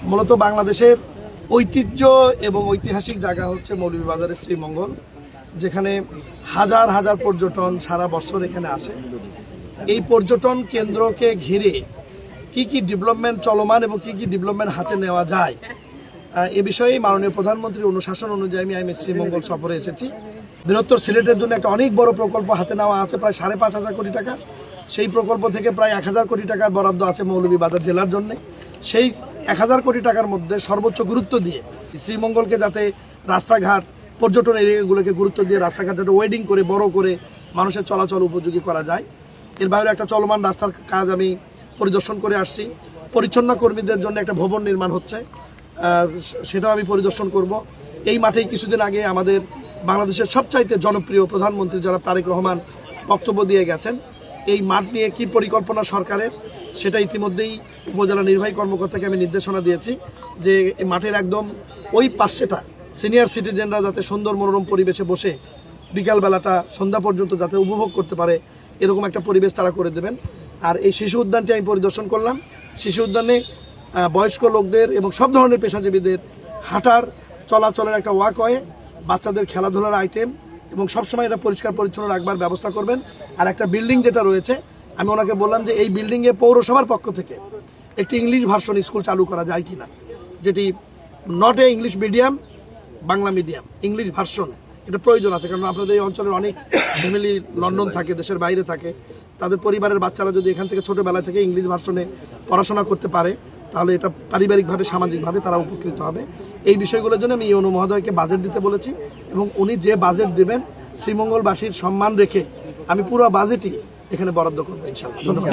মূলত বাংলাদেশের ঐতিহ্য এবং ঐতিহাসিক জায়গা হচ্ছে মৌলভীবাজারের শ্রীমঙ্গল, যেখানে হাজার হাজার পর্যটন সারা বছর এখানে আসে। এই পর্যটন কেন্দ্রকে ঘিরে কি কি ডেভেলপমেন্ট চলমান এবং কি কি ডেভেলপমেন্ট হাতে নেওয়া যায় এ বিষয়ে মাননীয় প্রধানমন্ত্রীর অনুশাসন অনুযায়ী আমি শ্রীমঙ্গল সফরে এসেছি। বৃহত্তর সিলেটের জন্য একটা অনেক বড় প্রকল্প হাতে নেওয়া আছে, প্রায় 5,500 কোটি টাকা। সেই প্রকল্প থেকে প্রায় 1,000 কোটি টাকার বরাদ্দ আছে মৌলভীবাজার জেলার জন্য। সেই 1,000 কোটি টাকার মধ্যে সর্বোচ্চ গুরুত্ব দিয়ে শ্রীমঙ্গলকে যাতে রাস্তাঘাট পর্যটন এরিয়াগুলোকে গুরুত্ব দিয়ে রাস্তাঘাট যাতে ওয়েডিং করে বড় করে মানুষের চলাচল উপযোগী করা যায়। এর বাইরে একটা চলমান রাস্তার কাজ আমি পরিদর্শন করে আসছি। পরিচ্ছন্ন কর্মীদের জন্য একটা ভবন নির্মাণ হচ্ছে, সেটাও আমি পরিদর্শন করব। এই মাঠেই কিছুদিন আগে আমাদের বাংলাদেশের সবচাইতে জনপ্রিয় প্রধানমন্ত্রী জনাব তারেক রহমান বক্তব্য দিয়ে গেছেন। এই মাঠ নিয়ে কী পরিকল্পনা সরকারের সেটা ইতিমধ্যেই উপজেলা নির্বাহী কর্মকর্তাকে আমি নির্দেশনা দিয়েছি যে এই মাঠের একদম ওই পাশেটা সিনিয়র সিটিজেনরা যাতে সুন্দর মনোরম পরিবেশে বসে বিকালবেলাটা সন্ধ্যা পর্যন্ত যাতে উপভোগ করতে পারে এরকম একটা পরিবেশ তারা করে দেবেন। আর এই শিশু উদ্যানটি আমি পরিদর্শন করলাম। শিশু উদ্যানে বয়স্ক লোকদের এবং সব ধরনের পেশাজীবীদের হাঁটার চলাচলের একটা ওয়াকওয়ে, বাচ্চাদের খেলাধুলার আইটেম এবং সবসময় এটা পরিষ্কার পরিচ্ছন্ন রাখবার ব্যবস্থা করবেন। আর একটা বিল্ডিং যেটা রয়েছে আমি ওনাকে বললাম যে এই বিল্ডিংয়ে পৌরসভার পক্ষ থেকে একটি ইংলিশ ভার্সন স্কুল চালু করা যায় কিনা, যেটি not a English medium, Bangla medium, English version. এটা প্রয়োজন আছে, কারণ আপনাদের এই অঞ্চলের অনেক ফ্যামিলি লন্ডন থাকে, দেশের বাইরে থাকে। তাদের পরিবারের বাচ্চারা যদি এখান থেকে ছোটোবেলা থেকে ইংলিশ ভার্সনে পড়াশোনা করতে পারে তাহলে এটা পারিবারিকভাবে সামাজিকভাবে তারা উপকৃত হবে। এই বিষয়গুলোর জন্য আমি ইউনো মহোদয়কে বাজেট দিতে বলেছি এবং উনি যে বাজেট দেবেন শ্রীমঙ্গলবাসীর সম্মান রেখে আমি পুরো বাজেটই এখানে বরাদ্দ করবো ইনশাআল্লাহ। ধন্যবাদ।